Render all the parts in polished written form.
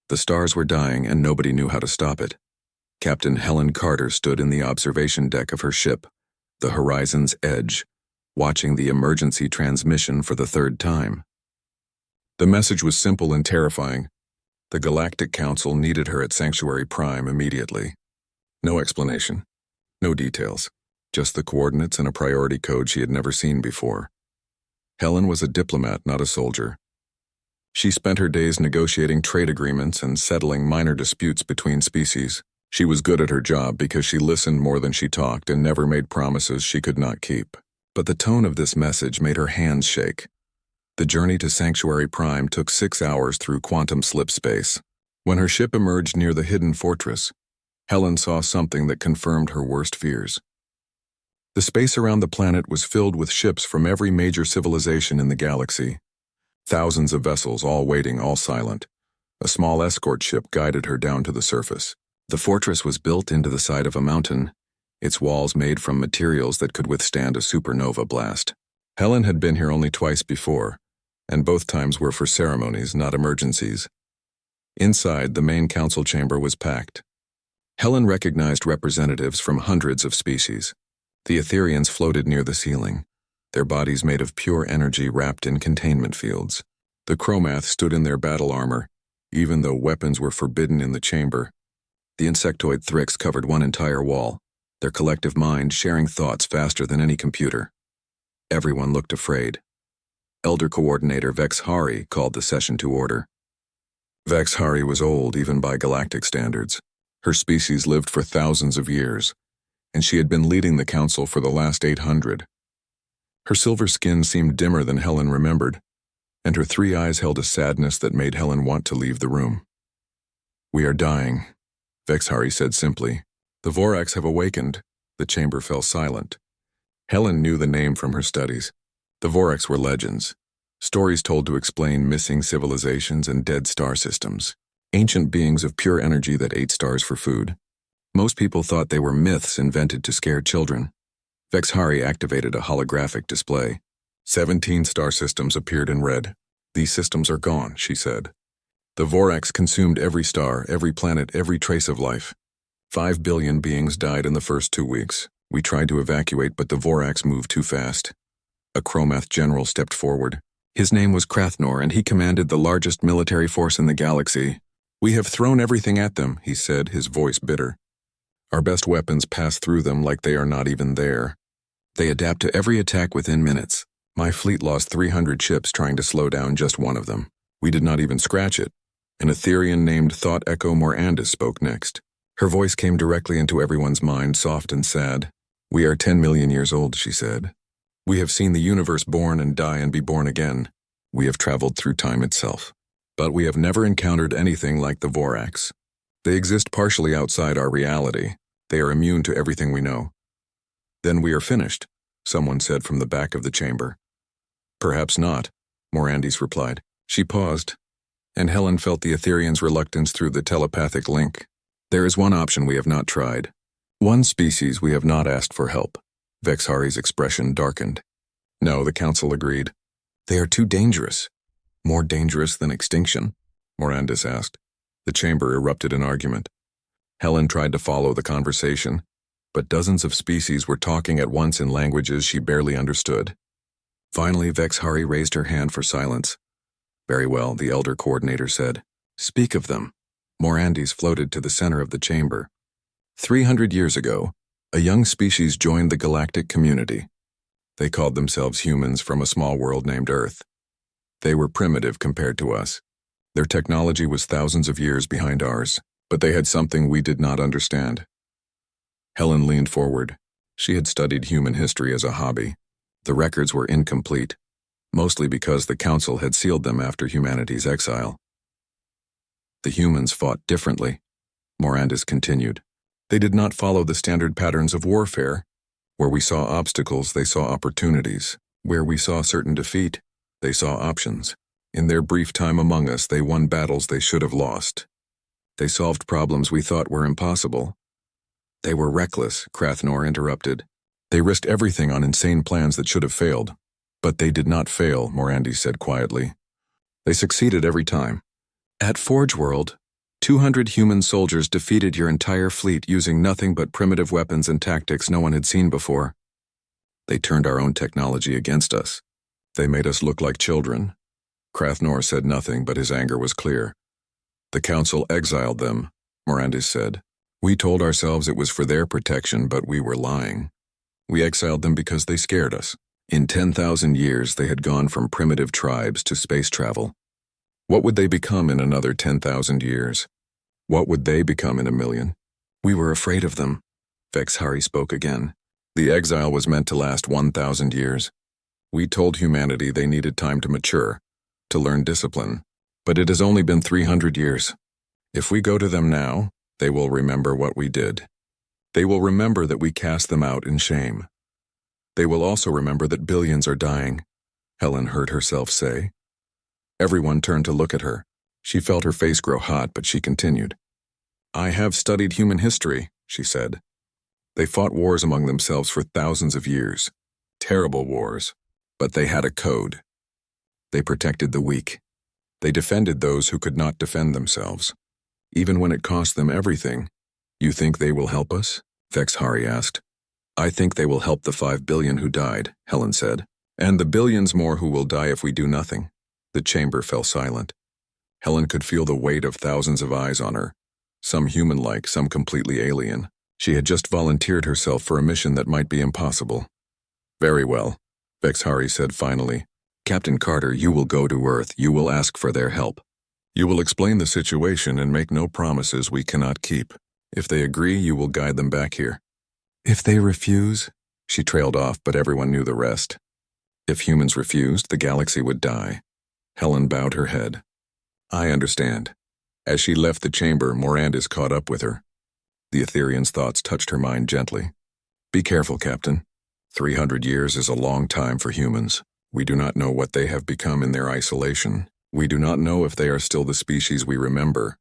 The stars were dying and nobody knew how to stop it. Captain Helen Carter stood in the observation deck of her ship, the Horizon's Edge, watching the emergency transmission for the third time. The message was simple and terrifying. The Galactic Council needed her at Sanctuary Prime immediately. No explanation. No details. Just the coordinates and a priority code she had never seen before. Helen was a diplomat, not a soldier. She spent her days negotiating trade agreements and settling minor disputes between species. She was good at her job because she listened more than she talked and never made promises she could not keep. But the tone of this message made her hands shake. The journey to Sanctuary Prime took 6 hours through quantum slip space. When her ship emerged near the hidden fortress, Helen saw something that confirmed her worst fears. The space around the planet was filled with ships from every major civilization in the galaxy. Thousands of vessels, all waiting, all silent. A small escort ship guided her down to the surface. The fortress was built into the side of a mountain, its walls made from materials that could withstand a supernova blast. Helen had been here only twice before, and both times were for ceremonies, not emergencies. Inside, the main council chamber was packed. Helen recognized representatives from hundreds of species. The Etherians floated near the ceiling, their bodies made of pure energy wrapped in containment fields. The Chromath stood in their battle armor, even though weapons were forbidden in the chamber. The insectoid Thrix covered one entire wall, their collective mind sharing thoughts faster than any computer. Everyone looked afraid. Elder Coordinator Vex Hari called the session to order. Vex Hari was old even by galactic standards. Her species lived for thousands of years, and she had been leading the council for the last 800. Her silver skin seemed dimmer than Helen remembered, and her 3 eyes held a sadness that made Helen want to leave the room. "We are dying," Vex Hari said simply. "The Vorax have awakened." The chamber fell silent. Helen knew the name from her studies. The Vorax were legends, stories told to explain missing civilizations and dead star systems, ancient beings of pure energy that ate stars for food. Most people thought they were myths invented to scare children. Vex Hari activated a holographic display. 17 star systems appeared in red. "These systems are gone," she said. "The Vorax consumed every star, every planet, every trace of life. 5 billion beings died in the first 2 weeks. We tried to evacuate, but the Vorax moved too fast." A Chromath general stepped forward. His name was Krathnor, and he commanded the largest military force in the galaxy. "We have thrown everything at them," he said, his voice bitter. "Our best weapons pass through them like they are not even there. They adapt to every attack within minutes. My fleet lost 300 ships trying to slow down just one of them. We did not even scratch it." An Etherian named Thought Echo Morandis spoke next. Her voice came directly into everyone's mind, soft and sad. "We are 10 million years old," she said. "We have seen the universe born and die and be born again. We have traveled through time itself. But we have never encountered anything like the Vorax. They exist partially outside our reality. They are immune to everything we know." "Then we are finished," someone said from the back of the chamber. "Perhaps not," Morandis replied. She paused, and Helen felt the Etherian's reluctance through the telepathic link. "There is one option we have not tried. One species we have not asked for help." Vex Hari's expression darkened. "No," the council agreed. "They are too dangerous." "More dangerous than extinction?" Morandis asked. The chamber erupted in argument. Helen tried to follow the conversation, but dozens of species were talking at once in languages she barely understood. Finally, Vex Hari raised her hand for silence. "Very well," the Elder Coordinator said. "Speak of them." Morandis floated to the center of the chamber. 300 years ago, a young species joined the galactic community. They called themselves humans from a small world named Earth. They were primitive compared to us. Their technology was thousands of years behind ours, but they had something we did not understand. Helen leaned forward. She had studied human history as a hobby. The records were incomplete, mostly because the Council had sealed them after humanity's exile. "The humans fought differently," Morandis continued. "They did not follow the standard patterns of warfare. Where we saw obstacles, they saw opportunities. Where we saw certain defeat, they saw options. In their brief time among us, they won battles they should have lost. They solved problems we thought were impossible." "They were reckless," Krathnor interrupted. "They risked everything on insane plans that should have failed." "But they did not fail," Morandis said quietly. "They succeeded every time. At Forge World, 200 human soldiers defeated your entire fleet using nothing but primitive weapons and tactics no one had seen before. They turned our own technology against us. They made us look like children. Crathnor said nothing, but his anger was clear. The council exiled them, Morandis said. We told ourselves it was for their protection, but we were lying. We exiled them because they scared us. In 10,000 years, they had gone from primitive tribes to space travel. What would they become in another 10,000 years? What would they become in a million? We were afraid of them. Vexhari spoke again. The exile was meant to last 1,000 years. We told humanity they needed time to mature, to learn discipline. But it has only been 300 years. If we go to them now, they will remember what we did. They will remember that we cast them out in shame. They will also remember that billions are dying, Helen heard herself say. Everyone turned to look at her. She felt her face grow hot, but she continued. I have studied human history, she said. They fought wars among themselves for thousands of years. Terrible wars. But they had a code. They protected the weak. They defended those who could not defend themselves. Even when it cost them everything. You think they will help us? Vexhari asked. I think they will help the 5 billion who died, Helen said. And the billions more who will die if we do nothing. The chamber fell silent. Helen could feel the weight of thousands of eyes on her. Some human-like, some completely alien. She had just volunteered herself for a mission that might be impossible. Very well, Vexhari said finally. Captain Carter, you will go to Earth. You will ask for their help. You will explain the situation and make no promises we cannot keep. If they agree, you will guide them back here. If they refuse? She trailed off, but everyone knew the rest. If humans refused, the galaxy would die. Helen bowed her head. I understand. As she left the chamber, Morandis caught up with her. The Etherean's thoughts touched her mind gently. Be careful, Captain. 300 years is a long time for humans. We do not know what they have become in their isolation. We do not know if they are still the species we remember.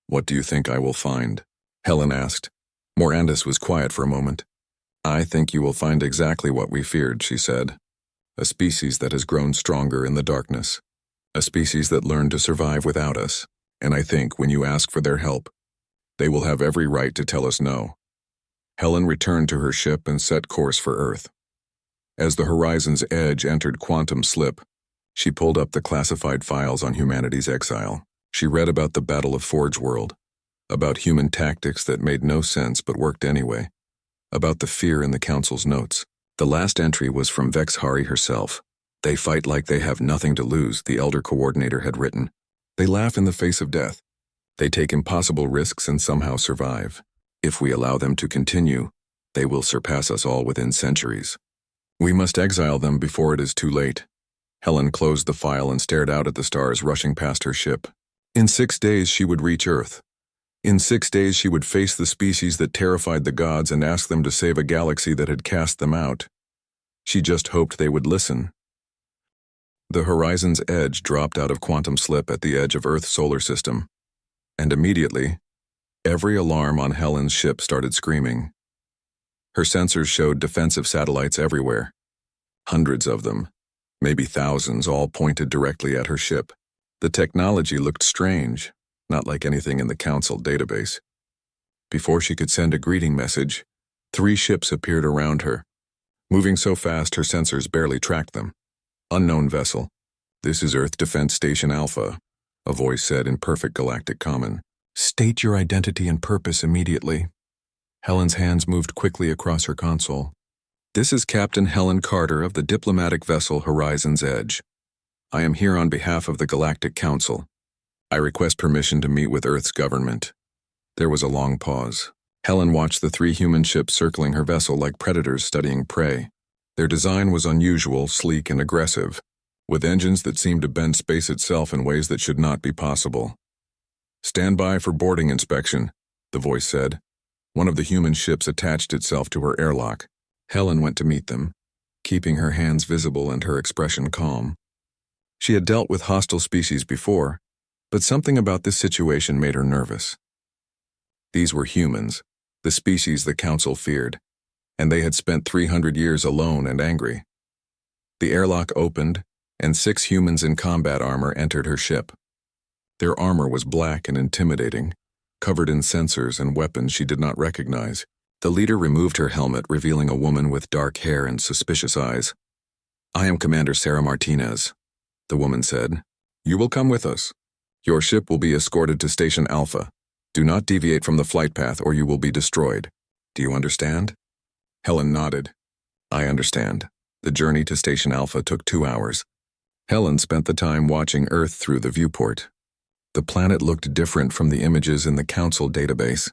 What do you think I will find? Helen asked. Morandis was quiet for a moment. I think you will find exactly what we feared, she said. A species that has grown stronger in the darkness. A species that learned to survive without us. And I think when you ask for their help, they will have every right to tell us no. Helen returned to her ship and set course for Earth. As the horizon's edge entered quantum slip, she pulled up the classified files on humanity's exile. She read about the Battle of Forge World, about human tactics that made no sense but worked anyway, about the fear in the Council's notes. The last entry was from Vexhari herself. They fight like they have nothing to lose, the Elder Coordinator had written. They laugh in the face of death. They take impossible risks and somehow survive. If we allow them to continue, they will surpass us all within centuries. We must exile them before it is too late. Helen closed the file and stared out at the stars rushing past her ship. In 6 days she would reach Earth. In 6 days she would face the species that terrified the gods and ask them to save a galaxy that had cast them out. She just hoped they would listen. The horizon's edge dropped out of quantum slip at the edge of Earth's solar system. And immediately, every alarm on Helen's ship started screaming. Her sensors showed defensive satellites everywhere. Hundreds of them, maybe thousands, all pointed directly at her ship. The technology looked strange, not like anything in the Council database. Before she could send a greeting message, 3 ships appeared around her. Moving so fast her sensors barely tracked them. Unknown vessel. This is Earth Defense Station Alpha, a voice said in perfect galactic common. State your identity and purpose immediately. Helen's hands moved quickly across her console. This is Captain Helen Carter of the diplomatic vessel Horizon's Edge. I am here on behalf of the Galactic Council. I request permission to meet with Earth's government. There was a long pause. Helen watched the 3 human ships circling her vessel like predators studying prey. Their design was unusual, sleek, and aggressive, with engines that seemed to bend space itself in ways that should not be possible. Stand by for boarding inspection, the voice said. One of the human ships attached itself to her airlock. Helen went to meet them, keeping her hands visible and her expression calm. She had dealt with hostile species before, but something about this situation made her nervous. These were humans, the species the Council feared, and they had spent 300 years alone and angry. The airlock opened, and 6 humans in combat armor entered her ship. Their armor was black and intimidating, covered in sensors and weapons she did not recognize. The leader removed her helmet, revealing a woman with dark hair and suspicious eyes. "I am Commander Sarah Martinez," the woman said. "You will come with us. Your ship will be escorted to Station Alpha. Do not deviate from the flight path or you will be destroyed. Do you understand?" Helen nodded. "I understand." The journey to Station Alpha took 2 hours. Helen spent the time watching Earth through the viewport. The planet looked different from the images in the Council database.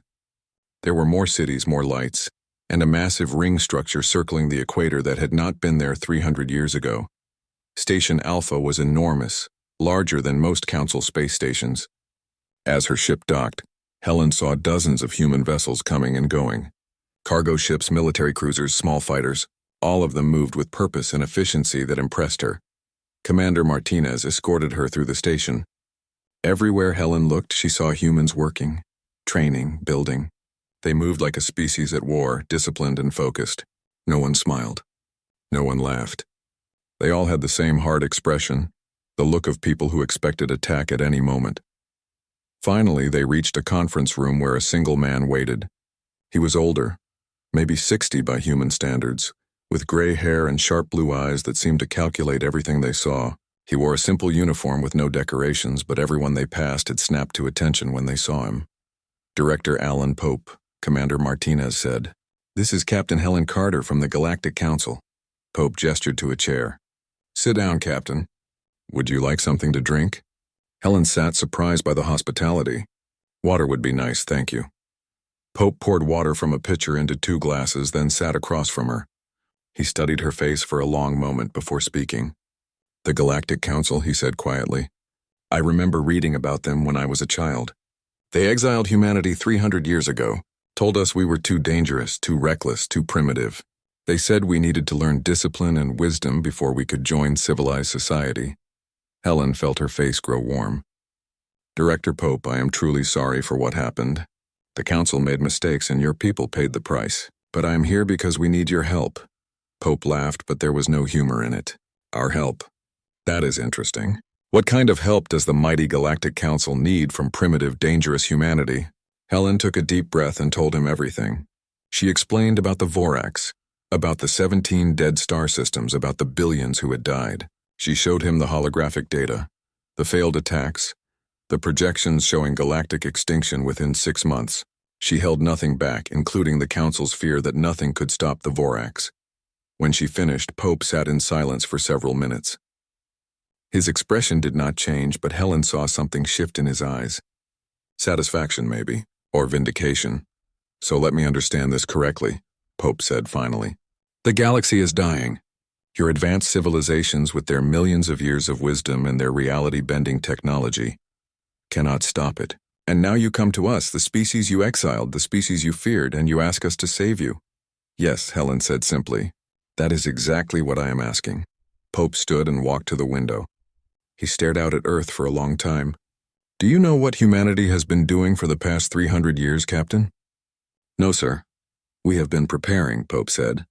There were more cities, more lights, and a massive ring structure circling the equator that had not been there 300 years ago. Station Alpha was enormous, larger than most Council space stations. As her ship docked, Helen saw dozens of human vessels coming and going. Cargo ships, military cruisers, small fighters, all of them moved with purpose and efficiency that impressed her. Commander Martinez escorted her through the station. Everywhere Helen looked, she saw humans working, training, building. They moved like a species at war, disciplined and focused. No one smiled. No one laughed. They all had the same hard expression, the look of people who expected attack at any moment. Finally, they reached a conference room where a single man waited. He was older, maybe 60 by human standards, with gray hair and sharp blue eyes that seemed to calculate everything they saw. He wore a simple uniform with no decorations, but everyone they passed had snapped to attention when they saw him. Director Alan Pope, Commander Martinez said, "This is Captain Helen Carter from the Galactic Council." Pope gestured to a chair. "Sit down, Captain. Would you like something to drink?" Helen sat, surprised by the hospitality. "Water would be nice, thank you." Pope poured water from a pitcher into 2 glasses, then sat across from her. He studied her face for a long moment before speaking. "The Galactic Council," he said quietly. "I remember reading about them when I was a child. They exiled humanity 300 years ago, told us we were too dangerous, too reckless, too primitive. They said we needed to learn discipline and wisdom before we could join civilized society." Helen felt her face grow warm. "Director Pope, I am truly sorry for what happened. The Council made mistakes and your people paid the price. But I am here because we need your help." Pope laughed, but there was no humor in it. "Our help? That is interesting. What kind of help does the mighty Galactic Council need from primitive, dangerous humanity?" Helen took a deep breath and told him everything. She explained about the Vorax, about the 17 dead star systems, about the billions who had died. She showed him the holographic data, the failed attacks, the projections showing galactic extinction within 6 months. She held nothing back, including the Council's fear that nothing could stop the Vorax. When she finished, Pope sat in silence for several minutes. His expression did not change, but Helen saw something shift in his eyes. Satisfaction, maybe, or vindication. "So let me understand this correctly," Pope said finally. "The galaxy is dying. Your advanced civilizations, with their millions of years of wisdom and their reality-bending technology, cannot stop it. And now you come to us, the species you exiled, the species you feared, and you ask us to save you." "Yes," Helen said simply. "That is exactly what I am asking." Pope stood and walked to the window. He stared out at Earth for a long time. "Do you know what humanity has been doing for the past 300 years, Captain?" "No, sir. We have been preparing," Pope said.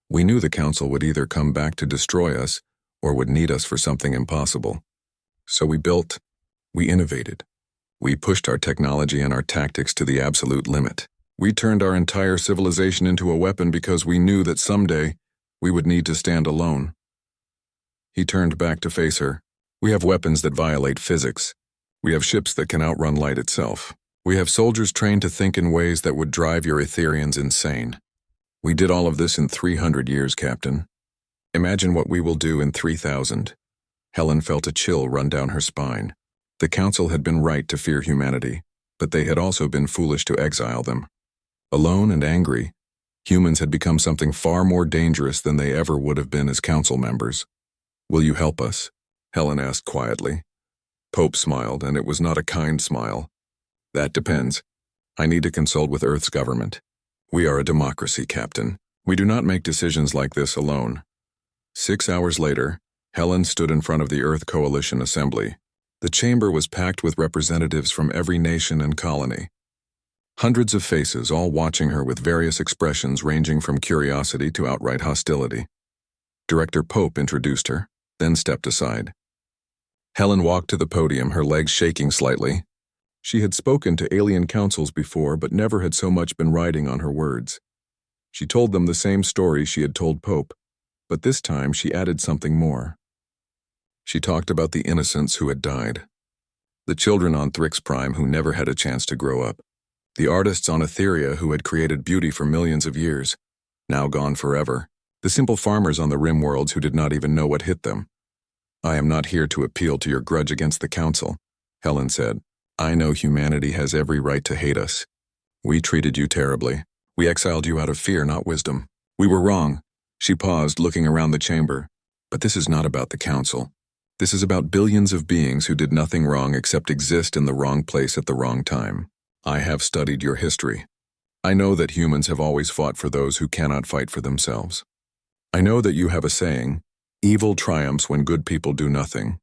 "We knew the Council would either come back to destroy us or would need us for something impossible. So we built, we innovated. We pushed our technology and our tactics to the absolute limit. We turned our entire civilization into a weapon because we knew that someday we would need to stand alone." He turned back to face her. "We have weapons that violate physics. We have ships that can outrun light itself. We have soldiers trained to think in ways that would drive your Etherians insane. We did all of this in 300 years, Captain. Imagine what we will do in 3,000. Helen felt a chill run down her spine. The Council had been right to fear humanity, but they had also been foolish to exile them. Alone and angry, humans had become something far more dangerous than they ever would have been as Council members. "Will you help us?" Helen asked quietly. Pope smiled, and it was not a kind smile. "That depends. I need to consult with Earth's government. We are a democracy, Captain. We do not make decisions like this alone." 6 hours later, Helen stood in front of the Earth Coalition Assembly. The chamber was packed with representatives from every nation and colony. Hundreds of faces, all watching her with various expressions ranging from curiosity to outright hostility. Director Pope introduced her, then stepped aside. Helen walked to the podium, her legs shaking slightly. She had spoken to alien councils before, but never had so much been riding on her words. She told them the same story she had told Pope, but this time she added something more. She talked about the innocents who had died. The children on Thrix Prime who never had a chance to grow up. The artists on Etheria who had created beauty for millions of years, now gone forever. The simple farmers on the Rim worlds who did not even know what hit them. I am not here to appeal to your grudge against the Council, Helen said. I know humanity has every right to hate us. We treated you terribly. We exiled you out of fear, not wisdom. We were wrong. She paused, looking around the chamber. But this is not about the Council. This is about billions of beings who did nothing wrong except exist in the wrong place at the wrong time. I have studied your history. I know that humans have always fought for those who cannot fight for themselves. I know that you have a saying, evil triumphs when good people do nothing.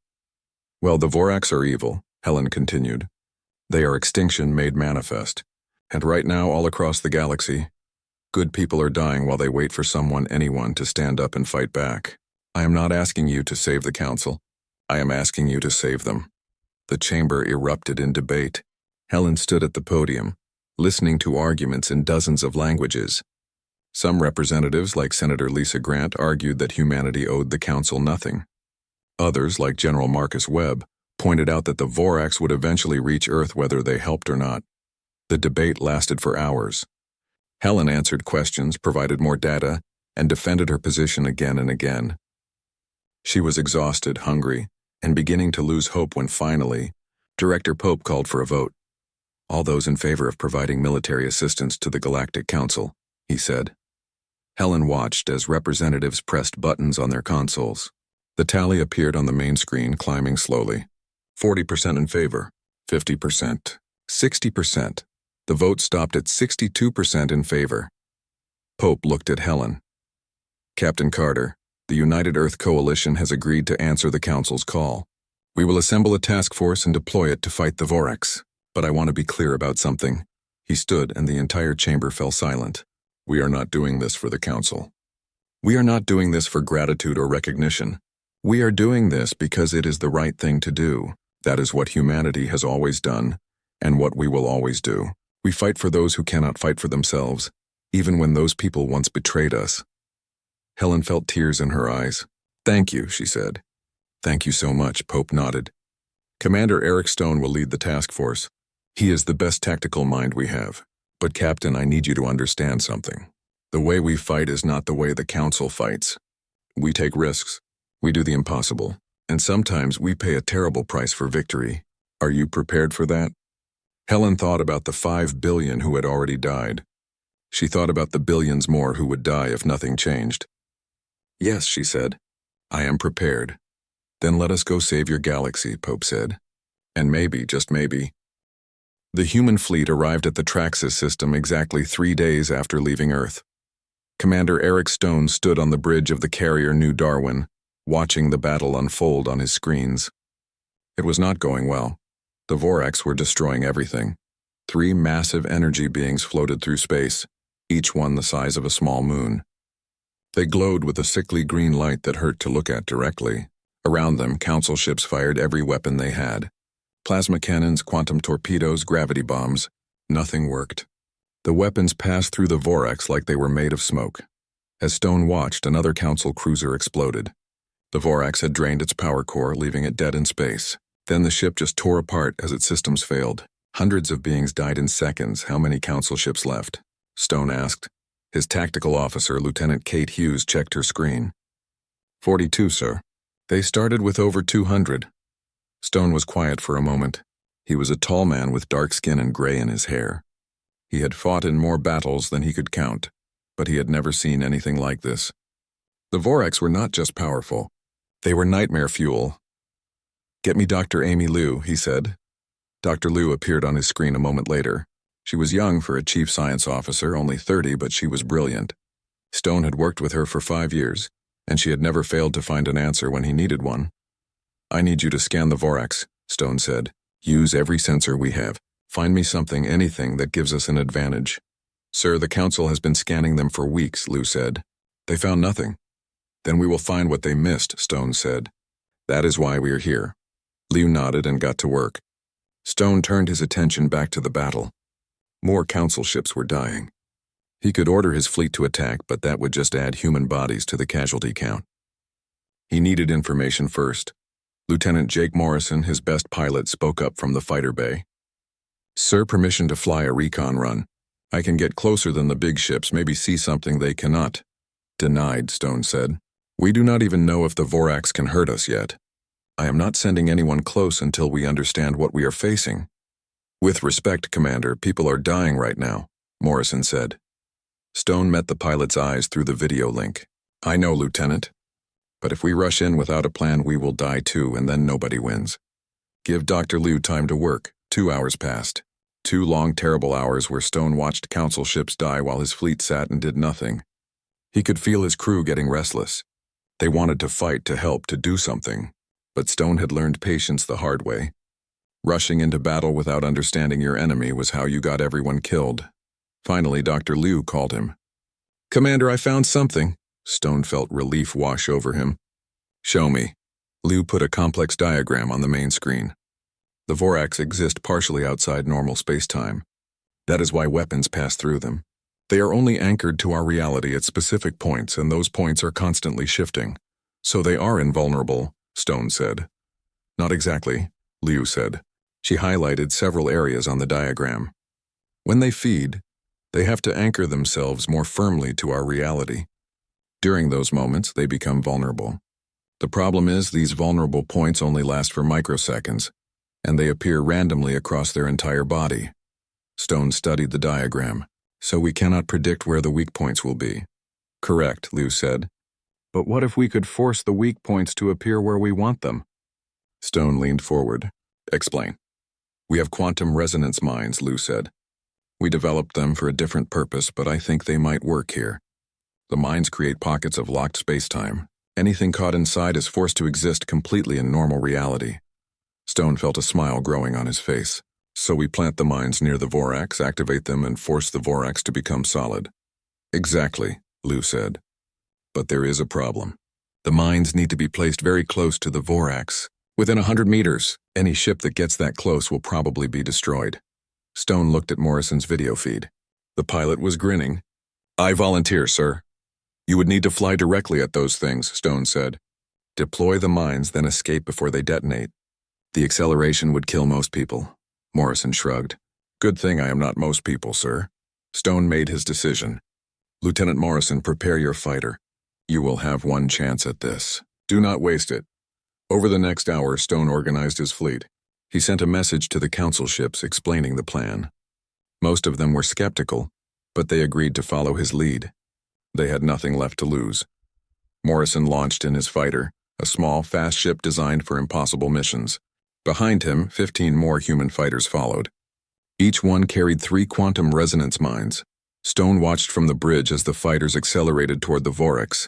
Well, the Vorax are evil, Helen continued. They are extinction made manifest. And right now, all across the galaxy, good people are dying while they wait for anyone to stand up and fight back. I am not asking you to save the Council. I am asking you to save them. The chamber erupted in debate. Helen stood at the podium, listening to arguments in dozens of languages. Some representatives, like Senator Lisa Grant, argued that humanity owed the Council nothing. Others, like General Marcus Webb, pointed out that the Vorax would eventually reach Earth whether they helped or not. The debate lasted for hours. Helen answered questions, provided more data, and defended her position again and again. She was exhausted, hungry, and beginning to lose hope when finally, Director Pope called for a vote. All those in favor of providing military assistance to the Galactic Council, he said. Helen watched as representatives pressed buttons on their consoles. The tally appeared on the main screen, climbing slowly. 40% in favor, 50%, 60%. The vote stopped at 62% in favor. Pope looked at Helen. Captain Carter, the United Earth Coalition has agreed to answer the Council's call. We will assemble a task force and deploy it to fight the Vorax. But I want to be clear about something. He stood and the entire chamber fell silent. We are not doing this for the Council. We are not doing this for gratitude or recognition. We are doing this because it is the right thing to do. That is what humanity has always done, and what we will always do. We fight for those who cannot fight for themselves, even when those people once betrayed us. Helen felt tears in her eyes. Thank you, she said. Thank you so much, Pope nodded. Commander Eric Stone will lead the task force. He is the best tactical mind we have. But Captain, I need you to understand something. The way we fight is not the way the Council fights. We take risks. We do the impossible. And sometimes we pay a terrible price for victory. Are you prepared for that? Helen thought about the 5 billion who had already died. She thought about the billions more who would die if nothing changed. Yes, she said. I am prepared. Then let us go save your galaxy, Pope said. And maybe, just maybe. The human fleet arrived at the Traxxas system exactly 3 days after leaving Earth. Commander Eric Stone stood on the bridge of the carrier New Darwin, watching the battle unfold on his screens. It was not going well. The Vorax were destroying everything. 3 massive energy beings floated through space, each one the size of a small moon. They glowed with a sickly green light that hurt to look at directly. Around them, Council ships fired every weapon they had. Plasma cannons, quantum torpedoes, gravity bombs. Nothing worked. The weapons passed through the Vorax like they were made of smoke. As Stone watched, another Council cruiser exploded. The Vorax had drained its power core, leaving it dead in space. Then the ship just tore apart as its systems failed. Hundreds of beings died in seconds. How many Council ships left? Stone asked. His tactical officer, Lieutenant Kate Hughes, checked her screen. 42, sir. They started with over 200. Stone was quiet for a moment. He was a tall man with dark skin and gray in his hair. He had fought in more battles than he could count, but he had never seen anything like this. The Vorax were not just powerful. They were nightmare fuel. Get me Dr. Amy Liu, he said. Dr. Liu appeared on his screen a moment later. She was young for a chief science officer, only 30, but she was brilliant. Stone had worked with her for 5 years, and she had never failed to find an answer when he needed one. I need you to scan the Vorax, Stone said. Use every sensor we have. Find me something, anything that gives us an advantage. Sir, the Council has been scanning them for weeks, Liu said. They found nothing. Then we will find what they missed, Stone said. That is why we are here. Liu nodded and got to work. Stone turned his attention back to the battle. More council ships were dying. He could order his fleet to attack, but that would just add human bodies to the casualty count. He needed information first. Lieutenant Jake Morrison, his best pilot, spoke up from the fighter bay. "Sir, permission to fly a recon run. I can get closer than the big ships, maybe see something they cannot." "Denied," Stone said. "We do not even know if the Vorax can hurt us yet. I am not sending anyone close until we understand what we are facing." "With respect, Commander, people are dying right now," Morrison said. Stone met the pilot's eyes through the video link. "I know, Lieutenant. But if we rush in without a plan, we will die too, and then nobody wins. Give Dr. Liu time to work." 2 hours passed. 2 long, terrible hours where Stone watched council ships die while his fleet sat and did nothing. He could feel his crew getting restless. They wanted to fight, to help, to do something. But Stone had learned patience the hard way. Rushing into battle without understanding your enemy was how you got everyone killed. Finally, Dr. Liu called him. "Commander, I found something." Stone felt relief wash over him. "Show me." Liu put a complex diagram on the main screen. The Vorax exist partially outside normal space-time. That is why weapons pass through them. They are only anchored to our reality at specific points, and those points are constantly shifting. "So they are invulnerable," Stone said. "Not exactly," Liu said. She highlighted several areas on the diagram. "When they feed, they have to anchor themselves more firmly to our reality. During those moments, they become vulnerable. The problem is these vulnerable points only last for microseconds, and they appear randomly across their entire body." Stone studied the diagram. "So we cannot predict where the weak points will be." "Correct," Liu said. "But what if we could force the weak points to appear where we want them?" Stone leaned forward. "Explain." "We have quantum resonance mines," Liu said. "We developed them for a different purpose, but I think they might work here. The mines create pockets of locked space-time. Anything caught inside is forced to exist completely in normal reality." Stone felt a smile growing on his face. "So we plant the mines near the Vorax, activate them, and force the Vorax to become solid." "Exactly," Liu said. "But there is a problem. The mines need to be placed very close to the Vorax. Within 100 meters, any ship that gets that close will probably be destroyed." Stone looked at Morrison's video feed. The pilot was grinning. "I volunteer, sir." "You would need to fly directly at those things," Stone said. "Deploy the mines, then escape before they detonate. The acceleration would kill most people." Morrison shrugged. "Good thing I am not most people, sir." Stone made his decision. "Lieutenant Morrison, prepare your fighter. You will have one chance at this. Do not waste it." Over the next hour, Stone organized his fleet. He sent a message to the council ships explaining the plan. Most of them were skeptical, but they agreed to follow his lead. They had nothing left to lose. Morrison launched in his fighter, a small, fast ship designed for impossible missions. Behind him, 15 more human fighters followed. Each one carried 3 quantum resonance mines. Stone watched from the bridge as the fighters accelerated toward the Vorax.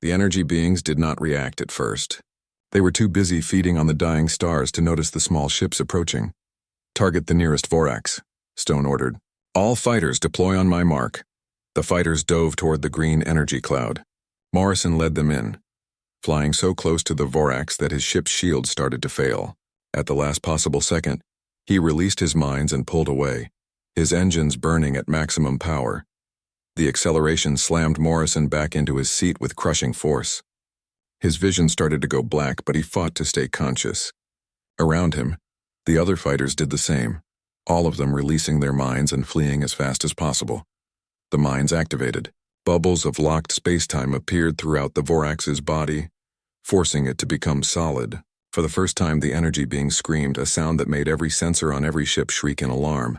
The energy beings did not react at first. They were too busy feeding on the dying stars to notice the small ships approaching. "Target the nearest Vorax," Stone ordered. "All fighters deploy on my mark." The fighters dove toward the green energy cloud. Morrison led them in, flying so close to the Vorax that his ship's shield started to fail. At the last possible second, he released his mines and pulled away, his engines burning at maximum power. The acceleration slammed Morrison back into his seat with crushing force. His vision started to go black, but he fought to stay conscious. Around him, the other fighters did the same, all of them releasing their mines and fleeing as fast as possible. The mines activated. Bubbles of locked space-time appeared throughout the Vorax's body, forcing it to become solid. For the first time, the energy being screamed, a sound that made every sensor on every ship shriek in alarm.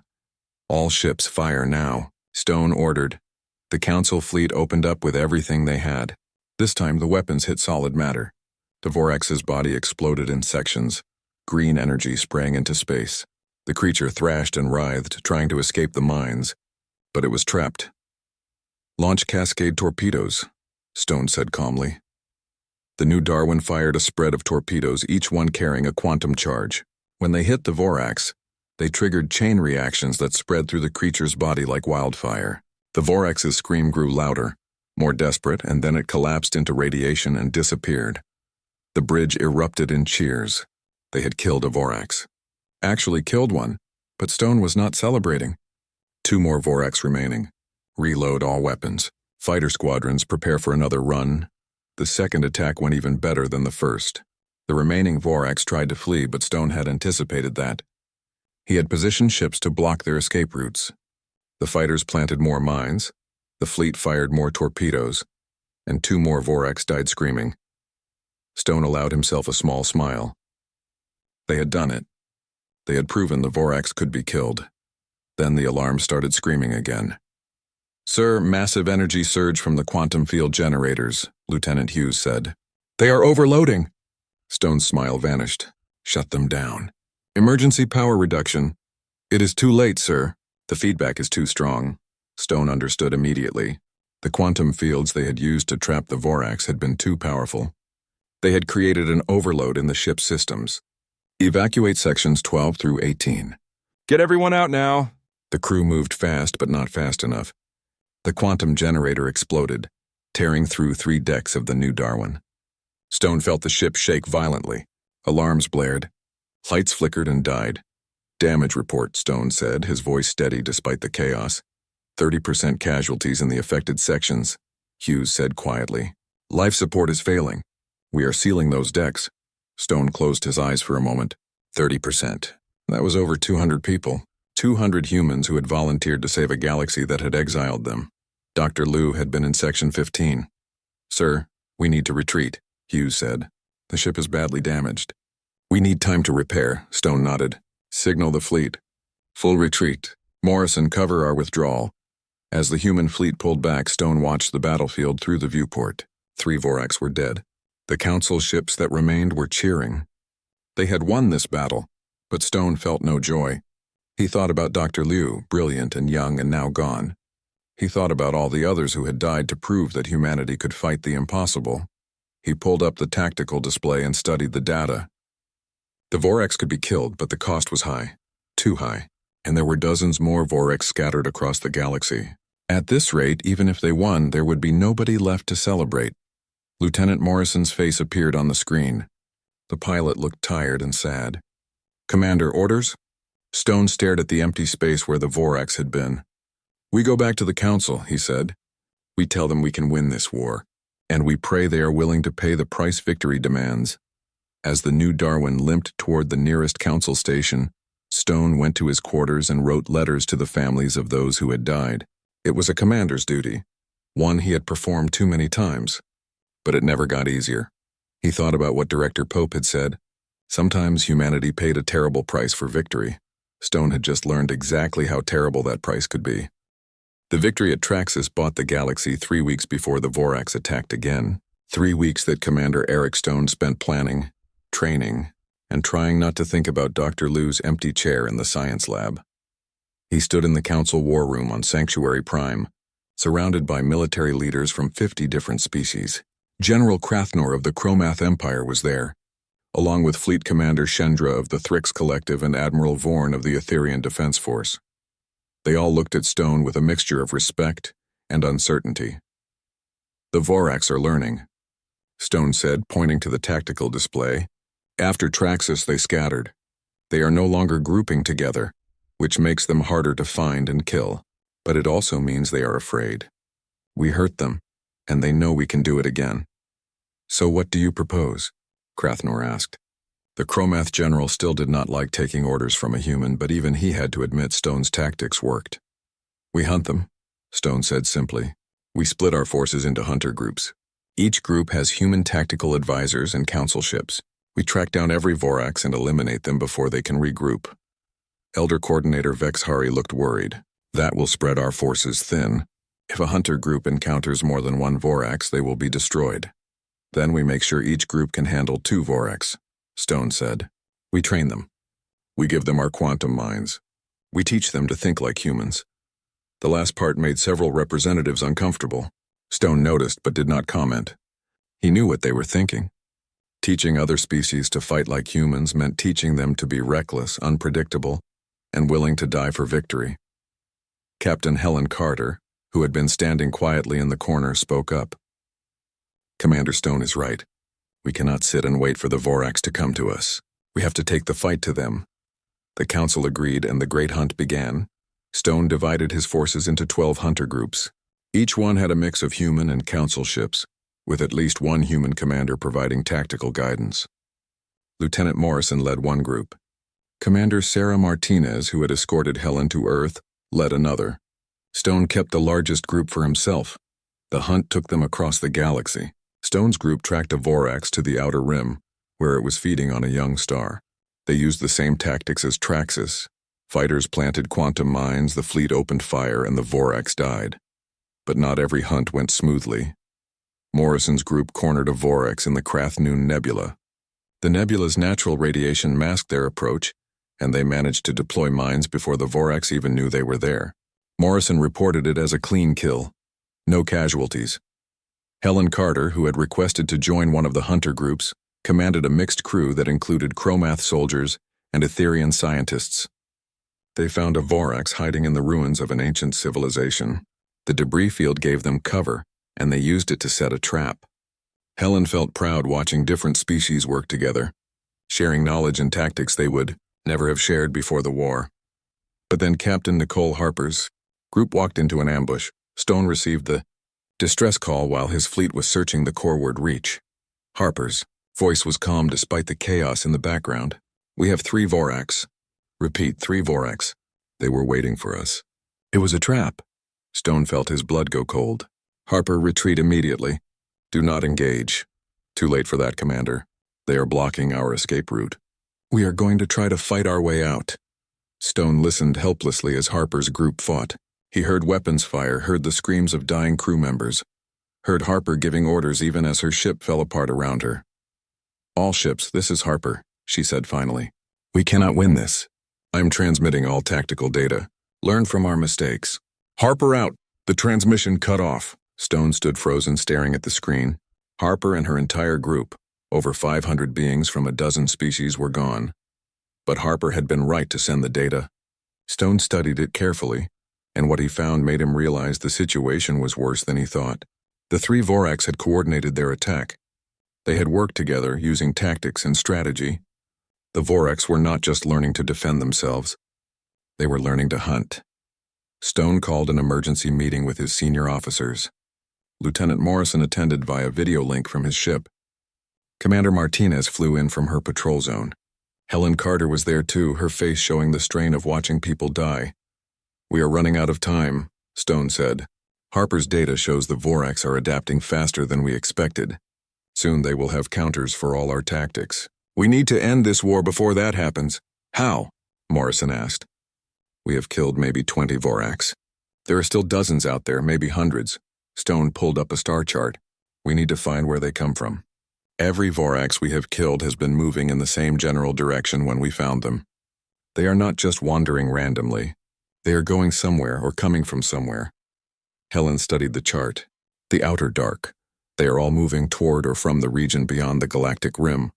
"All ships fire now," Stone ordered. The council fleet opened up with everything they had. This time, the weapons hit solid matter. The Vorax's body exploded in sections, green energy spraying into space. The creature thrashed and writhed, trying to escape the mines, but it was trapped. "Launch cascade torpedoes," Stone said calmly. The new Darwin fired a spread of torpedoes, each one carrying a quantum charge. When they hit the Vorax, they triggered chain reactions that spread through the creature's body like wildfire. The Vorax's scream grew louder, more desperate, and then it collapsed into radiation and disappeared. The bridge erupted in cheers. They had killed a Vorax. Actually killed one, but Stone was not celebrating. 2 more Vorax remaining. Reload all weapons. Fighter squadrons prepare for another run. The second attack went even better than the first. The remaining Vorax tried to flee, but Stone had anticipated that. He had positioned ships to block their escape routes. The fighters planted more mines, the fleet fired more torpedoes, and 2 more Vorax died screaming. Stone allowed himself a small smile. They had done it. They had proven the Vorax could be killed. Then the alarm started screaming again. "Sir, massive energy surge from the quantum field generators," Lieutenant Hughes said. "They are overloading." Stone's smile vanished. "Shut them down. Emergency power reduction." "It is too late, sir. The feedback is too strong." Stone understood immediately. The quantum fields they had used to trap the Vorax had been too powerful. They had created an overload in the ship's systems. "Evacuate sections 12 through 18. "Get everyone out now." The crew moved fast, but not fast enough. The quantum generator exploded, tearing through 3 decks of the New Darwin. Stone felt the ship shake violently. Alarms blared. Lights flickered and died. "Damage report," Stone said, his voice steady despite the chaos. 30% casualties in the affected sections," Hughes said quietly. "Life support is failing. We are sealing those decks." Stone closed his eyes for a moment. 30%. That was over 200 people. 200 humans who had volunteered to save a galaxy that had exiled them. Dr. Liu had been in Section 15. "Sir, we need to retreat," Hughes said. "The ship is badly damaged." "We need time to repair," Stone nodded. "Signal the fleet. Full retreat. Morrison, cover our withdrawal." As the human fleet pulled back, Stone watched the battlefield through the viewport. 3 Vorax were dead. The Council ships that remained were cheering. They had won this battle, but Stone felt no joy. He thought about Dr. Liu, brilliant and young and now gone. He thought about all the others who had died to prove that humanity could fight the impossible. He pulled up the tactical display and studied the data. The Vorax could be killed, but the cost was high. Too high. And there were dozens more Vorax scattered across the galaxy. At this rate, even if they won, there would be nobody left to celebrate. Lieutenant Morrison's face appeared on the screen. The pilot looked tired and sad. "Commander, orders?" Stone stared at the empty space where the Vorax had been. "We go back to the Council," he said. "We tell them we can win this war, and we pray they are willing to pay the price victory demands." As the New Darwin limped toward the nearest Council station, Stone went to his quarters and wrote letters to the families of those who had died. It was a commander's duty, one he had performed too many times. But it never got easier. He thought about what Director Pope had said. Sometimes humanity paid a terrible price for victory. Stone had just learned exactly how terrible that price could be. The victory at Traxxas bought the galaxy 3 weeks before the Vorax attacked again. 3 weeks that Commander Eric Stone spent planning, training, and trying not to think about Dr. Liu's empty chair in the science lab. He stood in the Council war room on Sanctuary Prime, surrounded by military leaders from 50 different species. General Krathnor of the Chromath Empire was there, along with Fleet Commander Shendra of the Thrix Collective and Admiral Vorn of the Etherian Defense Force. They all looked at Stone with a mixture of respect and uncertainty. "The Vorax are learning," Stone said, pointing to the tactical display. "After Traxxas, they scattered. They are no longer grouping together, which makes them harder to find and kill, but it also means they are afraid. We hurt them, and they know we can do it again." "So what do you propose?" Krathnor asked. The Chromath general still did not like taking orders from a human, but even he had to admit Stone's tactics worked. "We hunt them," Stone said simply. "We split our forces into hunter groups. Each group has human tactical advisors and council ships. We track down every Vorax and eliminate them before they can regroup." Elder Coordinator Vex Hari looked worried. "That will spread our forces thin. If a hunter group encounters more than 1 Vorax, they will be destroyed. Then we make sure each group can handle 2 Vorax," Stone said. "We train them. We give them our quantum minds. We teach them to think like humans." The last part made several representatives uncomfortable. Stone noticed but did not comment. He knew what they were thinking. Teaching other species to fight like humans meant teaching them to be reckless, unpredictable, and willing to die for victory. Captain Helen Carter, who had been standing quietly in the corner, spoke up. "Commander Stone is right. We cannot sit and wait for the Vorax to come to us. We have to take the fight to them. The council agreed and the great hunt began. Stone divided his forces into 12 hunter groups. Each one had a mix of human and council ships, with at least one human commander providing tactical guidance. Lieutenant Morrison led one group. Commander Sarah Martinez, who had escorted Helen to Earth, led another. Stone kept the largest group for himself. The hunt took them across the galaxy. Stone's group tracked a Vorax to the outer rim, where it was feeding on a young star. They used the same tactics as Traxxas. Fighters planted quantum mines, the fleet opened fire, and the Vorax died. But not every hunt went smoothly. Morrison's group cornered a Vorax in the Krathnoon Nebula. The nebula's natural radiation masked their approach, and they managed to deploy mines before the Vorax even knew they were there. Morrison reported it as a clean kill. No casualties. Helen Carter, who had requested to join one of the hunter groups, commanded a mixed crew that included Chromath soldiers and Etherian scientists. They found a Vorax hiding in the ruins of an ancient civilization. The debris field gave them cover, and they used it to set a trap. Helen felt proud watching different species work together, sharing knowledge and tactics they would never have shared before the war. But then Captain Nicole Harper's group walked into an ambush. Stone received the distress call while his fleet was searching the coreward reach. Harper's voice was calm despite the chaos in the background. "We have 3 Vorax. Repeat, 3 Vorax. They were waiting for us." It was a trap. Stone felt his blood go cold. Harper, retreat immediately. Do not engage. Too late for that, Commander. They are blocking our escape route. We are going to try to fight our way out. Stone listened helplessly as Harper's group fought. He heard weapons fire, heard the screams of dying crew members, heard Harper giving orders even as her ship fell apart around her. "All ships, this is Harper," she said finally. "We cannot win this. I'm transmitting all tactical data. Learn from our mistakes." "Harper out!" The transmission cut off. Stone stood frozen, staring at the screen. Harper and her entire group, over 500 beings from a dozen species, were gone. But Harper had been right to send the data. Stone studied it carefully, and what he found made him realize the situation was worse than he thought. The 3 Vorax had coordinated their attack. They had worked together, using tactics and strategy. The Vorax were not just learning to defend themselves. They were learning to hunt. Stone called an emergency meeting with his senior officers. Lieutenant Morrison attended via video link from his ship. Commander Martinez flew in from her patrol zone. Helen Carter was there too, her face showing the strain of watching people die. "We are running out of time," Stone said. "Harper's data shows the Vorax are adapting faster than we expected. Soon they will have counters for all our tactics. We need to end this war before that happens." "How?" Morrison asked. "We have killed maybe 20 Vorax. There are still dozens out there, maybe hundreds." Stone pulled up a star chart. "We need to find where they come from. Every Vorax we have killed has been moving in the same general direction when we found them. They are not just wandering randomly. They are going somewhere or coming from somewhere." Helen studied the chart. The outer dark. They are all moving toward or from the region beyond the galactic rim.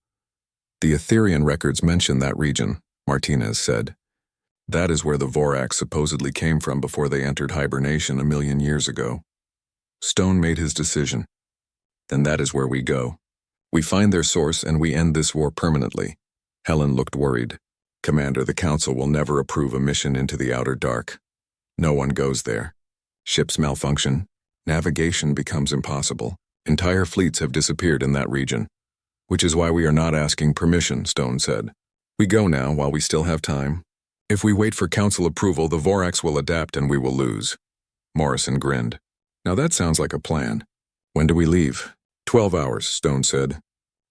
"The Etherian records mention that region," Martinez said. "That is where the Vorax supposedly came from before they entered hibernation 1,000,000 years ago." Stone made his decision. "Then that is where we go. We find their source and we end this war permanently." Helen looked worried. "Commander, the Council will never approve a mission into the outer dark. No one goes there. Ships malfunction. Navigation becomes impossible. Entire fleets have disappeared in that region. Which is why we are not asking permission," Stone said. "We go now while we still have time. If we wait for Council approval, the Vorax will adapt and we will lose." Morrison grinned. "Now that sounds like a plan. When do we leave?" 12 hours, Stone said.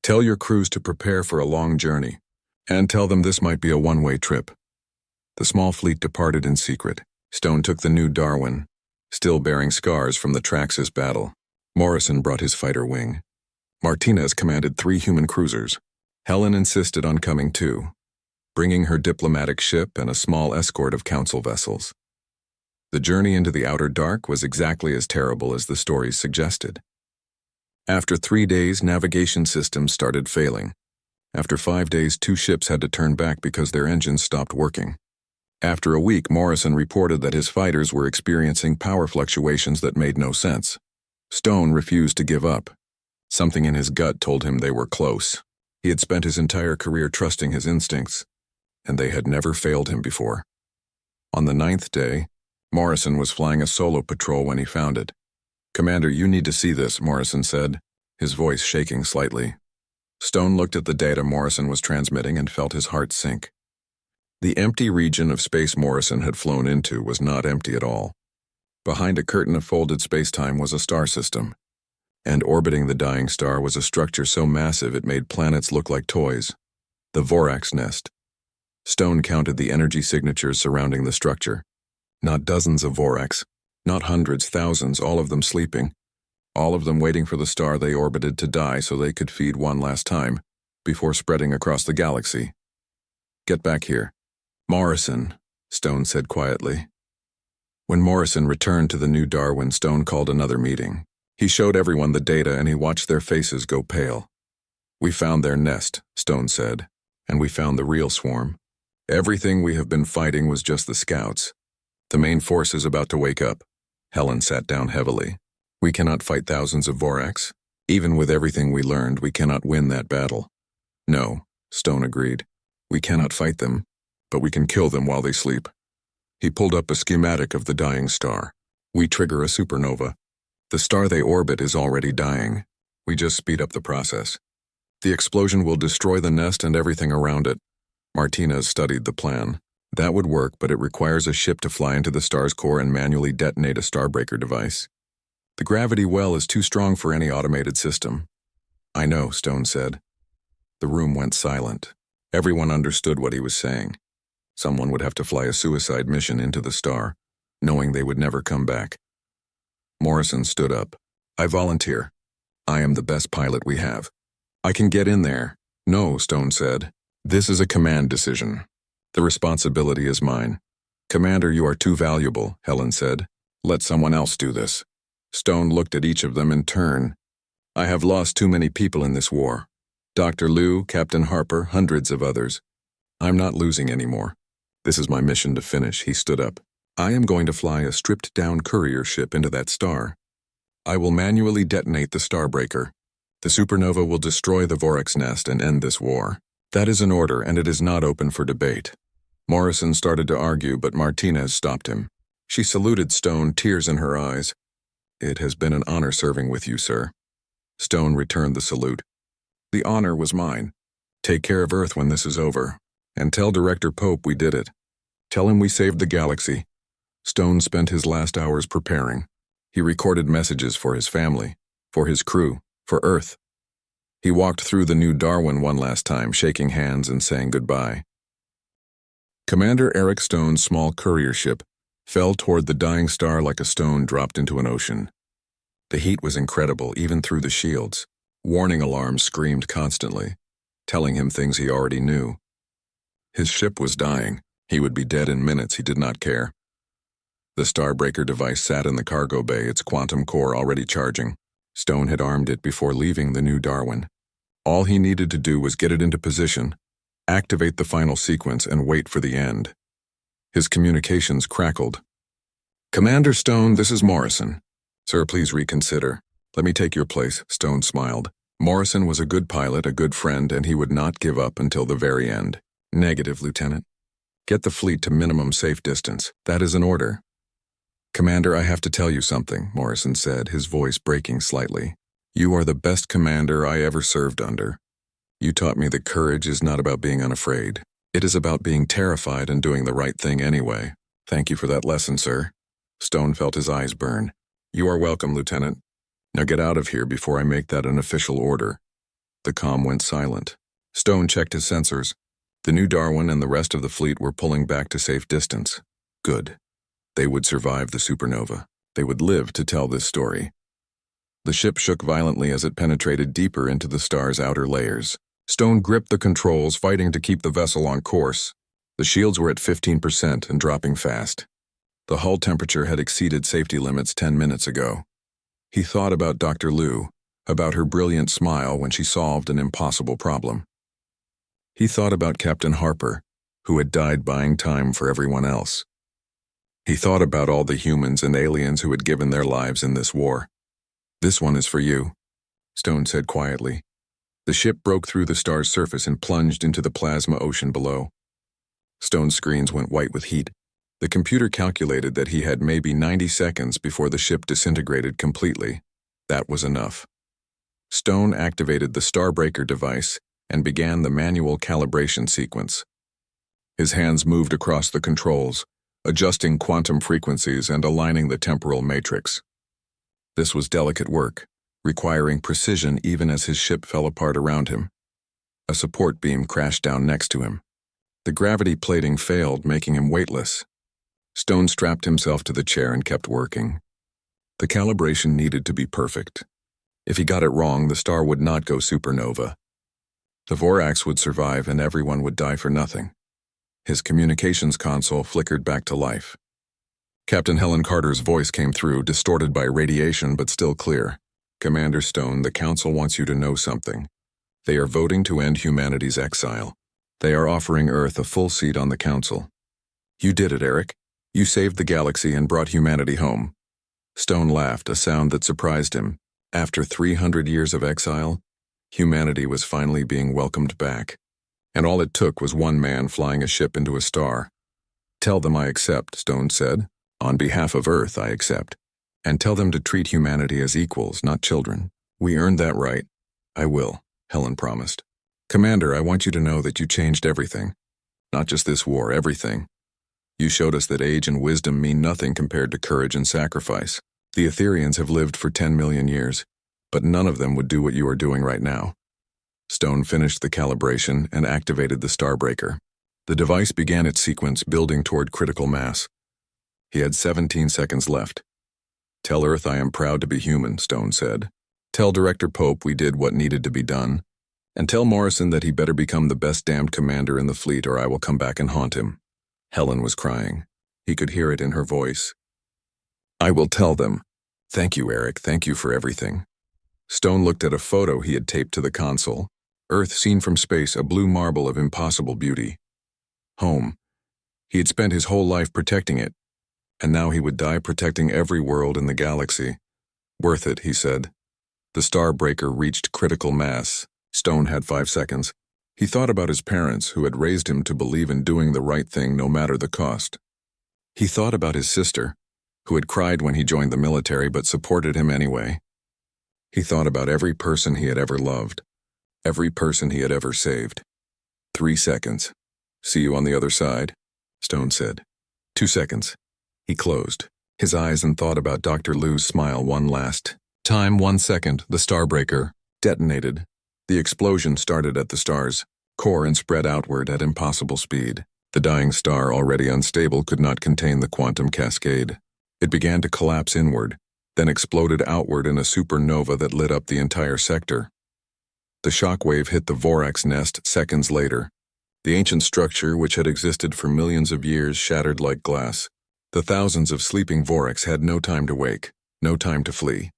"Tell your crews to prepare for a long journey, and tell them this might be a one-way trip." The small fleet departed in secret. Stone took the new Darwin, still bearing scars from the Traxxas battle. Morrison brought his fighter wing. Martinez commanded 3 human cruisers. Helen insisted on coming too, bringing her diplomatic ship and a small escort of council vessels. The journey into the outer dark was exactly as terrible as the stories suggested. After 3 days, navigation systems started failing. After 5 days, 2 ships had to turn back because their engines stopped working. After a week, Morrison reported that his fighters were experiencing power fluctuations that made no sense. Stone refused to give up. Something in his gut told him they were close. He had spent his entire career trusting his instincts, and they had never failed him before. On the 9th day, Morrison was flying a solo patrol when he found it. "Commander, you need to see this," Morrison said, his voice shaking slightly. Stone looked at the data Morrison was transmitting and felt his heart sink. The empty region of space Morrison had flown into was not empty at all. Behind a curtain of folded spacetime was a star system, and orbiting the dying star was a structure so massive it made planets look like toys. The Vorax nest. Stone counted the energy signatures surrounding the structure. Not dozens of Vorax, not hundreds, thousands, all of them sleeping. All of them waiting for the star they orbited to die so they could feed one last time, before spreading across the galaxy. "Get back here." "Morrison," Stone said quietly. When Morrison returned to the new Darwin, Stone called another meeting. He showed everyone the data and he watched their faces go pale. "We found their nest," Stone said, "and we found the real swarm. Everything we have been fighting was just the scouts. The main force is about to wake up." Helen sat down heavily. "We cannot fight thousands of Vorax. Even with everything we learned, we cannot win that battle." "No," Stone agreed. "We cannot fight them, but we can kill them while they sleep." He pulled up a schematic of the dying star. "We trigger a supernova. The star they orbit is already dying. We just speed up the process. The explosion will destroy the nest and everything around it." Martinez studied the plan. "That would work, but it requires a ship to fly into the star's core and manually detonate a starbreaker device. The gravity well is too strong for any automated system." "I know," Stone said. The room went silent. Everyone understood what he was saying. Someone would have to fly a suicide mission into the star, knowing they would never come back. Morrison stood up. "I volunteer. I am the best pilot we have. I can get in there." "No," Stone said. "This is a command decision. The responsibility is mine." "Commander, you are too valuable," Helen said. "Let someone else do this." Stone looked at each of them in turn. "I have lost too many people in this war. Dr. Liu, Captain Harper, hundreds of others. I'm not losing anymore. This is my mission to finish." He stood up. "I am going to fly a stripped-down courier ship into that star. I will manually detonate the starbreaker. The supernova will destroy the Vorax nest and end this war. That is an order, and it is not open for debate." Morrison started to argue, but Martinez stopped him. She saluted Stone, tears in her eyes. "It has been an honor serving with you, sir." Stone returned the salute. "The honor was mine. Take care of Earth when this is over, and tell Director Pope we did it. Tell him we saved the galaxy." Stone spent his last hours preparing. He recorded messages for his family, for his crew, for Earth. He walked through the new Darwin one last time, shaking hands and saying goodbye. Commander Eric Stone's small courier ship fell toward the dying star like a stone dropped into an ocean. The heat was incredible, even through the shields. Warning alarms screamed constantly, telling him things he already knew. His ship was dying. He would be dead in minutes. He did not care. The starbreaker device sat in the cargo bay, its quantum core already charging. Stone had armed it before leaving the new Darwin. All he needed to do was get it into position, activate the final sequence, and wait for the end. His communications crackled. "Commander Stone, this is Morrison." "Sir, please reconsider. Let me take your place," Stone smiled. Morrison was a good pilot, a good friend, and he would not give up until the very end. "Negative, Lieutenant. Get the fleet to minimum safe distance. That is an order." "Commander, I have to tell you something," Morrison said, his voice breaking slightly. "You are the best commander I ever served under. You taught me that courage is not about being unafraid. It is about being terrified and doing the right thing anyway. Thank you for that lesson, sir." Stone felt his eyes burn. "You are welcome, Lieutenant. Now get out of here before I make that an official order." The comm went silent. Stone checked his sensors. The new Darwin and the rest of the fleet were pulling back to safe distance. Good. They would survive the supernova. They would live to tell this story. The ship shook violently as it penetrated deeper into the star's outer layers. Stone gripped the controls, fighting to keep the vessel on course. The shields were at 15% and dropping fast. The hull temperature had exceeded safety limits 10 minutes ago. He thought about Dr. Liu, about her brilliant smile when she solved an impossible problem. He thought about Captain Harper, who had died buying time for everyone else. He thought about all the humans and aliens who had given their lives in this war. "This one is for you," Stone said quietly. The ship broke through the star's surface and plunged into the plasma ocean below. Stone's screens went white with heat. The computer calculated that he had maybe 90 seconds before the ship disintegrated completely. That was enough. Stone activated the Starbreaker device and began the manual calibration sequence. His hands moved across the controls, adjusting quantum frequencies and aligning the temporal matrix. This was delicate work, requiring precision even as his ship fell apart around him. A support beam crashed down next to him. The gravity plating failed, making him weightless. Stone strapped himself to the chair and kept working. The calibration needed to be perfect. If he got it wrong, the star would not go supernova. The Vorax would survive and everyone would die for nothing. His communications console flickered back to life. Captain Helen Carter's voice came through, distorted by radiation but still clear. "Commander Stone, the Council wants you to know something. They are voting to end humanity's exile. They are offering Earth a full seat on the Council. You did it, Eric. You saved the galaxy and brought humanity home." Stone laughed, a sound that surprised him. After 300 years of exile, humanity was finally being welcomed back. And all it took was one man flying a ship into a star. "Tell them I accept," Stone said. "On behalf of Earth, I accept. And tell them to treat humanity as equals, not children. We earned that right." "I will," Helen promised. "Commander, I want you to know that you changed everything. Not just this war, everything. You showed us that age and wisdom mean nothing compared to courage and sacrifice. The Etherians have lived for 10 million years, but none of them would do what you are doing right now." Stone finished the calibration and activated the Starbreaker. The device began its sequence, building toward critical mass. He had 17 seconds left. "Tell Earth I am proud to be human," Stone said. "Tell Director Pope we did what needed to be done. And tell Morrison that he better become the best damned commander in the fleet or I will come back and haunt him." Helen was crying. He could hear it in her voice. "I will tell them. Thank you, Eric. Thank you for everything." Stone looked at a photo he had taped to the console. Earth seen from space, a blue marble of impossible beauty. Home. He had spent his whole life protecting it, and now he would die protecting every world in the galaxy. "Worth it," he said. The Starbreaker reached critical mass. Stone had 5 seconds. He thought about his parents, who had raised him to believe in doing the right thing no matter the cost. He thought about his sister, who had cried when he joined the military but supported him anyway. He thought about every person he had ever loved, every person he had ever saved. 3 seconds. "See you on the other side," Stone said. 2 seconds. He closed his eyes and thought about Dr. Liu's smile one last time. 1 second, the Starbreaker detonated. The explosion started at the star's core and spread outward at impossible speed. The dying star, already unstable, could not contain the quantum cascade. It began to collapse inward, then exploded outward in a supernova that lit up the entire sector. The shockwave hit the Vorax nest seconds later. The ancient structure, which had existed for millions of years, shattered like glass. The thousands of sleeping Vorax had no time to wake, no time to flee.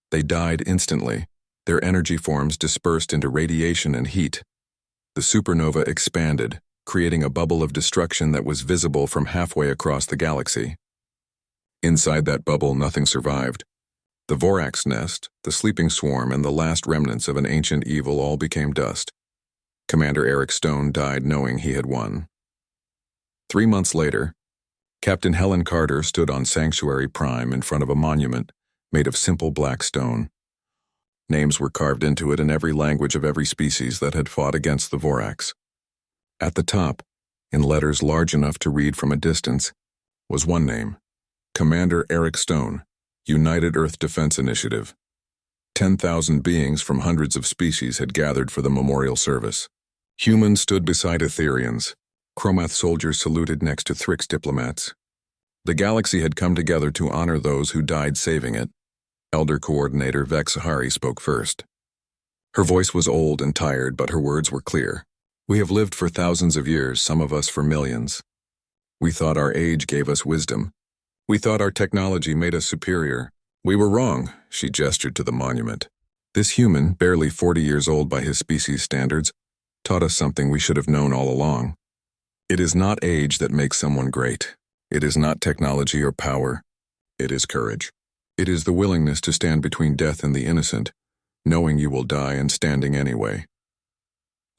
They died instantly. Their energy forms dispersed into radiation and heat. The supernova expanded, creating a bubble of destruction that was visible from halfway across the galaxy. Inside that bubble, nothing survived. The Vorax nest, the sleeping swarm, and the last remnants of an ancient evil all became dust. Commander Eric Stone died knowing he had won. 3 months later, Captain Helen Carter stood on Sanctuary Prime in front of a monument made of simple black stone. Names were carved into it in every language of every species that had fought against the Vorax. At the top, in letters large enough to read from a distance, was one name: Commander Eric Stone, United Earth Defense Initiative. 10,000 beings from hundreds of species had gathered for the memorial service. Humans stood beside Etherians. Chromath soldiers saluted next to Thrix diplomats. The galaxy had come together to honor those who died saving it. Elder Coordinator Vex Sahari spoke first. Her voice was old and tired, but her words were clear. "We have lived for thousands of years, some of us for millions. We thought our age gave us wisdom. We thought our technology made us superior. We were wrong," she gestured to the monument. "This human, barely 40 years old by his species standards, taught us something we should have known all along. It is not age that makes someone great. It is not technology or power. It is courage. It is the willingness to stand between death and the innocent, knowing you will die and standing anyway."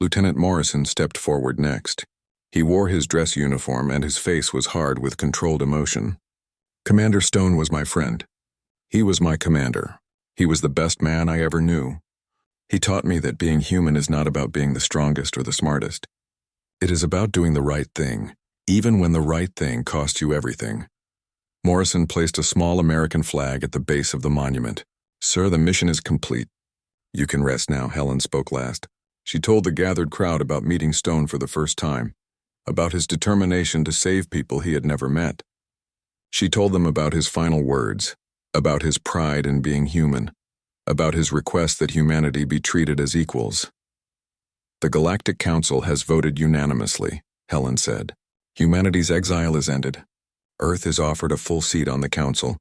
Lieutenant Morrison stepped forward next. He wore his dress uniform and his face was hard with controlled emotion. Commander Stone was my friend. He was my commander. He was the best man I ever knew. He taught me that being human is not about being the strongest or the smartest. It is about doing the right thing, even when the right thing costs you everything. Morrison placed a small American flag at the base of the monument. "Sir, the mission is complete." "You can rest now," Helen spoke last. She told the gathered crowd about meeting Stone for the first time, about his determination to save people he had never met. She told them about his final words, about his pride in being human, about his request that humanity be treated as equals. "The Galactic Council has voted unanimously," Helen said. "Humanity's exile is ended. Earth is offered a full seat on the Council,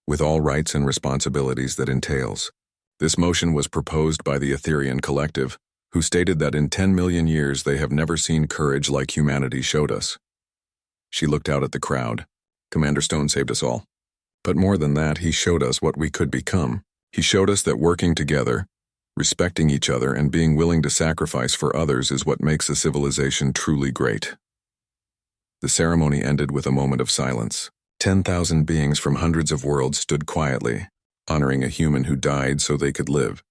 with all rights and responsibilities that entails." This motion was proposed by the Etherian Collective, who stated that in 10 million years they have never seen courage like humanity showed us. She looked out at the crowd. "Commander Stone saved us all. But more than that, he showed us what we could become. He showed us that working together, respecting each other, and being willing to sacrifice for others is what makes a civilization truly great." The ceremony ended with a moment of silence. 10,000 beings from hundreds of worlds stood quietly, honoring a human who died so they could live.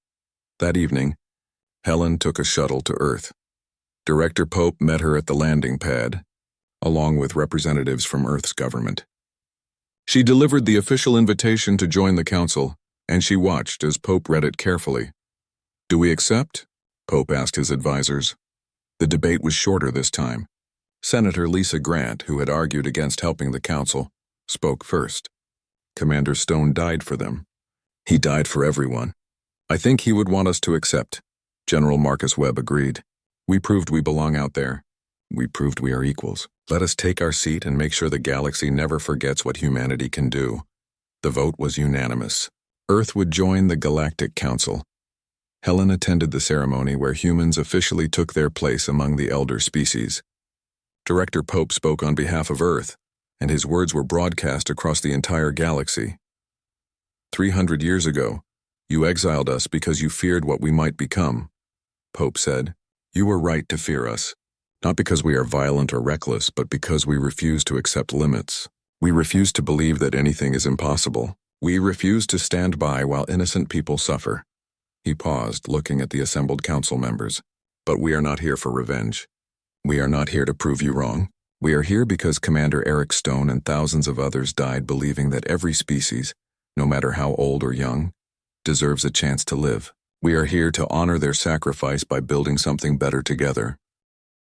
That evening, Helen took a shuttle to Earth. Director Pope met her at the landing pad, along with representatives from Earth's government. She delivered the official invitation to join the council, and she watched as Pope read it carefully. "Do we accept?" Pope asked his advisors. The debate was shorter this time. Senator Lisa Grant, who had argued against helping the council, spoke first. "Commander Stone died for them. He died for everyone. I think he would want us to accept." General Marcus Webb agreed. "We proved we belong out there. We proved we are equals. Let us take our seat and make sure the galaxy never forgets what humanity can do." The vote was unanimous. Earth would join the Galactic Council. Helen attended the ceremony where humans officially took their place among the elder species. Director Pope spoke on behalf of Earth, and his words were broadcast across the entire galaxy. 300 years ago, you exiled us because you feared what we might become," Pope said. "You were right to fear us, not because we are violent or reckless, but because we refuse to accept limits. We refuse to believe that anything is impossible. We refuse to stand by while innocent people suffer." He paused, looking at the assembled council members. "But we are not here for revenge. We are not here to prove you wrong. We are here because Commander Eric Stone and thousands of others died believing that every species, no matter how old or young, deserves a chance to live. We are here to honor their sacrifice by building something better together."